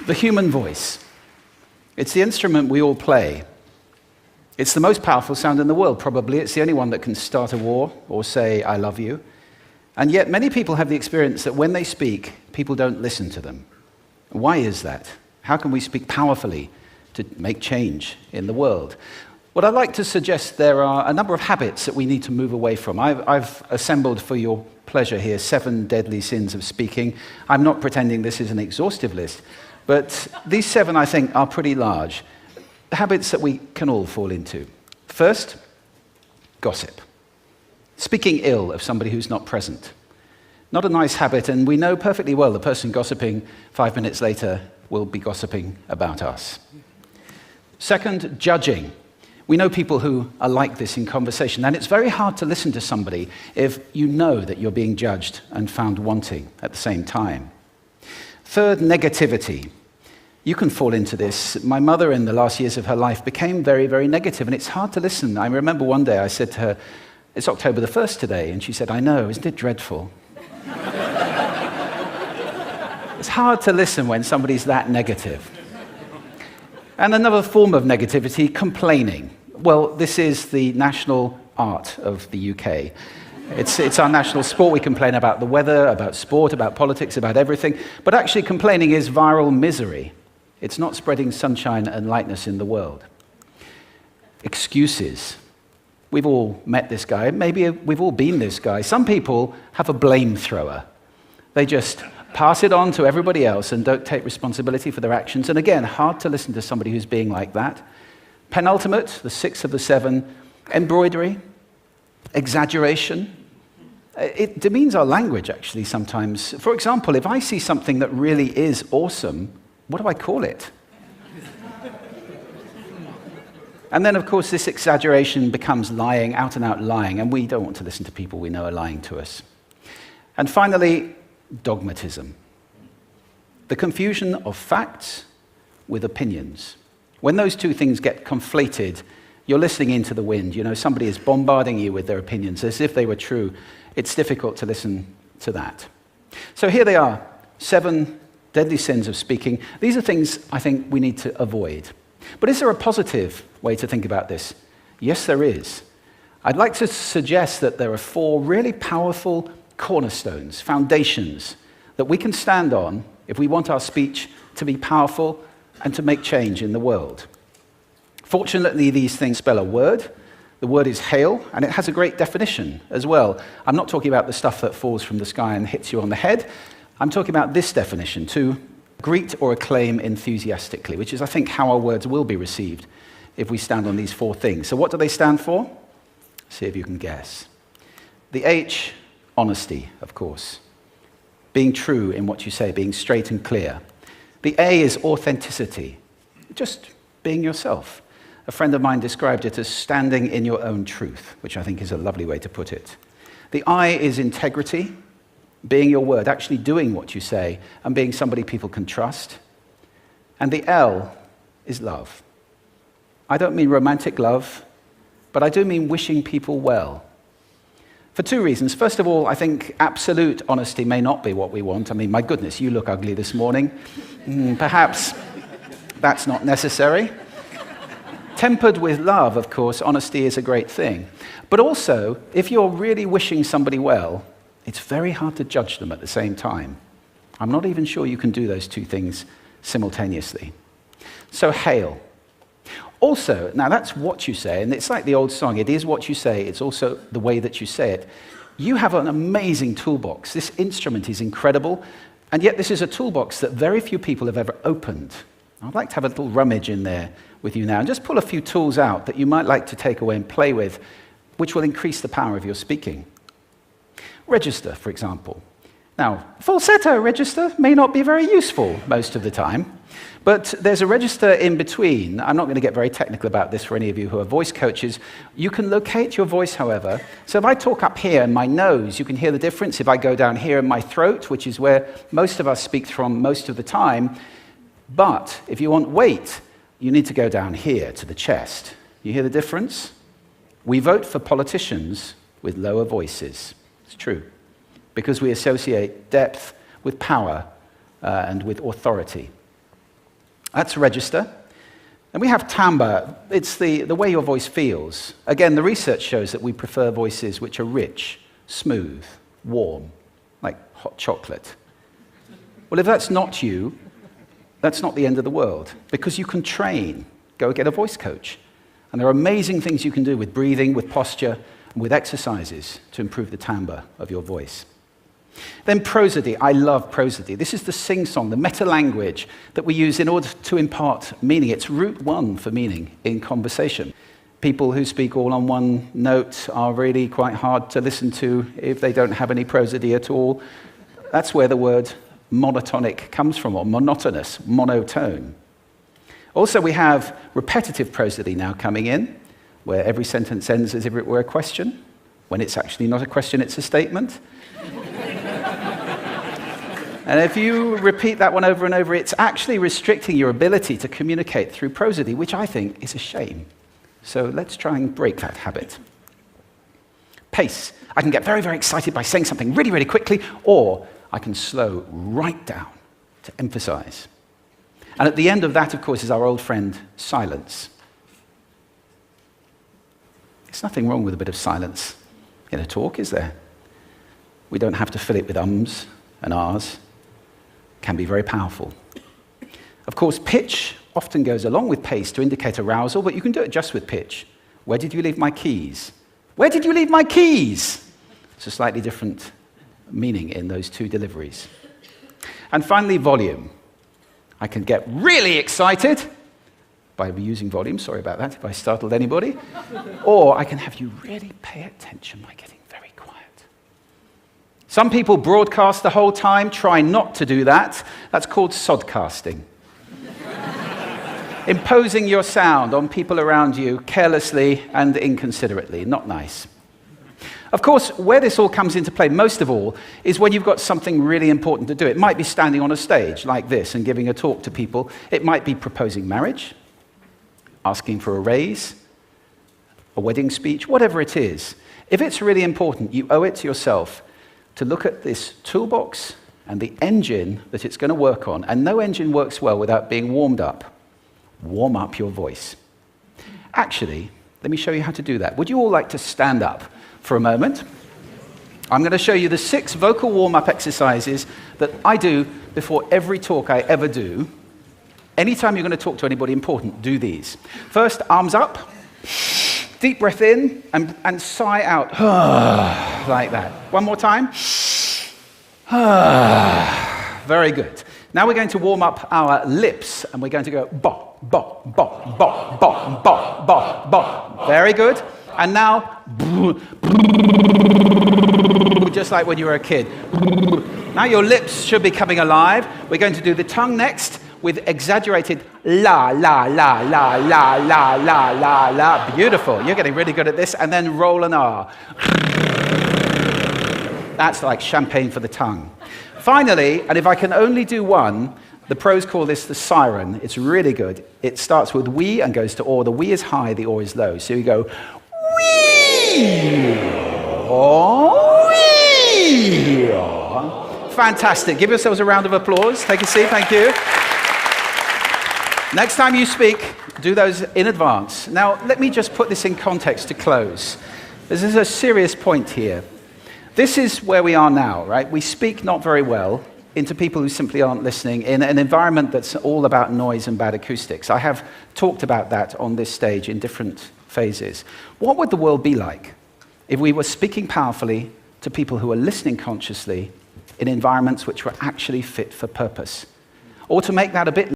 The human voice. It's the instrument we all play. It's the most powerful sound in the world, probably. It's the only one that can start a war or say, I love you. And yet many people have the experience that when they speak, people don't listen to them. Why is that? How can we speak powerfully to make change in the world? What I'd like to suggest, there are a number of habits that we need to move away from. I've assembled for your pleasure here 7 deadly sins of speaking. I'm not pretending this is an exhaustive list, but these 7, I think, are pretty large. Habits that we can all fall into. First, gossip. Speaking ill of somebody who's not present. Not a nice habit, and we know perfectly well the person gossiping 5 minutes later will be gossiping about us. Second, judging. We know people who are like this in conversation, and it's very hard to listen to somebody if you know that you're being judged and found wanting at the same time. Third, negativity. You can fall into this. My mother, in the last years of her life, became very, very negative, and it's hard to listen. I remember one day I said to her, it's October the 1st today, and she said, I know, isn't it dreadful? It's hard to listen when somebody's that negative. And another form of negativity, complaining. Well, this is the national art of the UK. It's our national sport. We complain about the weather, about sport, about politics, about everything. But actually, complaining is viral misery. It's not spreading sunshine and lightness in the world. Excuses. We've all met this guy. Maybe we've all been this guy. Some people have a blame thrower. They just pass it on to everybody else and don't take responsibility for their actions. And again, hard to listen to somebody who's being like that. Penultimate, the 6th of the 7, embroidery, exaggeration. It demeans our language, actually, sometimes. For example, if I see something that really is awesome, what do I call it? And then, of course, this exaggeration becomes lying, out-and-out lying, and we don't want to listen to people we know are lying to us. And finally, dogmatism. The confusion of facts with opinions. When those two things get conflated, you're listening into the wind. You know, somebody is bombarding you with their opinions as if they were true. It's difficult to listen to that. So here they are, 7 deadly sins of speaking. These are things I think we need to avoid. But is there a positive way to think about this? Yes, there is. I'd like to suggest that there are 4 really powerful cornerstones, foundations, that we can stand on if we want our speech to be powerful and to make change in the world. Fortunately, these things spell a word. The word is hail, and it has a great definition as well. I'm not talking about the stuff that falls from the sky and hits you on the head. I'm talking about this definition, to greet or acclaim enthusiastically, which is, I think, how our words will be received if we stand on these 4 things. So what do they stand for? See if you can guess. The H, honesty, of course. Being true in what you say, being straight and clear. The A is authenticity, just being yourself. A friend of mine described it as standing in your own truth, which I think is a lovely way to put it. The I is integrity, being your word, actually doing what you say, and being somebody people can trust. And the L is love. I don't mean romantic love, but I do mean wishing people well. For 2 reasons. First of all, I think absolute honesty may not be what we want. I mean, my goodness, you look ugly this morning. Perhaps that's not necessary. Tempered with love, of course, honesty is a great thing. But also, if you're really wishing somebody well, it's very hard to judge them at the same time. I'm not even sure you can do those 2 things simultaneously. So hail. Also, now that's what you say, and it's like the old song, it is what you say, it's also the way that you say it. You have an amazing toolbox. This instrument is incredible, and yet this is a toolbox that very few people have ever opened. I'd like to have a little rummage in there with you now, and just pull a few tools out that you might like to take away and play with, which will increase the power of your speaking. Register, for example. Now, falsetto register may not be very useful most of the time, but there's a register in between. I'm not going to get very technical about this for any of you who are voice coaches. You can locate your voice, however. So if I talk up here in my nose, you can hear the difference. If I go down here in my throat, which is where most of us speak from most of the time, but if you want weight, you need to go down here to the chest. You hear the difference? We vote for politicians with lower voices. It's true, because we associate depth with power and with authority. That's register. And we have timbre. It's the way your voice feels. Again, the research shows that we prefer voices which are rich, smooth, warm, like hot chocolate. Well, if that's not you, that's not the end of the world, because you can train. Go get a voice coach. And there are amazing things you can do with breathing, with posture, and with exercises to improve the timbre of your voice. Then prosody. I love prosody. This is the sing-song, the meta-language that we use in order to impart meaning. It's route one for meaning in conversation. People who speak all on one note are really quite hard to listen to if they don't have any prosody at all. That's where the word monotonic comes from, or monotonous, monotone. Also, we have repetitive prosody now coming in, where every sentence ends as if it were a question, when it's actually not a question, it's a statement. And if you repeat that one over and over, it's actually restricting your ability to communicate through prosody, which I think is a shame. So let's try and break that habit. Pace. I can get very, very excited by saying something really, really quickly, or I can slow right down to emphasize. And at the end of that, of course, is our old friend, silence. There's nothing wrong with a bit of silence in a talk, is there? We don't have to fill it with ums and ahs. It can be very powerful. Of course, pitch often goes along with pace to indicate arousal, but you can do it just with pitch. Where did you leave my keys? Where did you leave my keys? It's a slightly different meaning in those two deliveries. And finally, volume. I can get really excited by using volume. Sorry about that if I startled anybody. Or I can have you really pay attention by getting very quiet. Some people broadcast the whole time. Try not to do that. That's called sodcasting. Imposing your sound on people around you carelessly and inconsiderately. Not nice. Of course, where this all comes into play most of all is when you've got something really important to do. It might be standing on a stage like this and giving a talk to people. It might be proposing marriage, asking for a raise, a wedding speech, whatever it is. If it's really important, you owe it to yourself to look at this toolbox and the engine that it's going to work on. And no engine works well without being warmed up. Warm up your voice. Actually, let me show you how to do that. Would you all like to stand up for a moment? I'm going to show you the 6 vocal warm-up exercises that I do before every talk I ever do. Anytime you're going to talk to anybody important, do these. First, arms up, deep breath in, and sigh out, like that. One more time. Very good. Now we're going to warm up our lips, and we're going to go bo, bo, bo, bo, bo, bo, bo, bo. Very good. And now, just like when you were a kid. Now your lips should be coming alive. We're going to do the tongue next with exaggerated la, la, la, la, la, la, la, la, la. Beautiful. You're getting really good at this. And then roll an R. That's like champagne for the tongue. Finally, and if I can only do one, the pros call this the siren. It's really good. It starts with we and goes to or. The we is high, the or is low. So you go wee, oh, wee. Fantastic. Give yourselves a round of applause. Take a seat. Thank you. Next time you speak, do those in advance. Now, let me just put this in context to close. This is a serious point here. This is where we are now, right? We speak not very well into people who simply aren't listening in an environment that's all about noise and bad acoustics. I have talked about that on this stage in different phases. What would the world be like if we were speaking powerfully to people who are listening consciously in environments which were actually fit for purpose? Or to make that a bit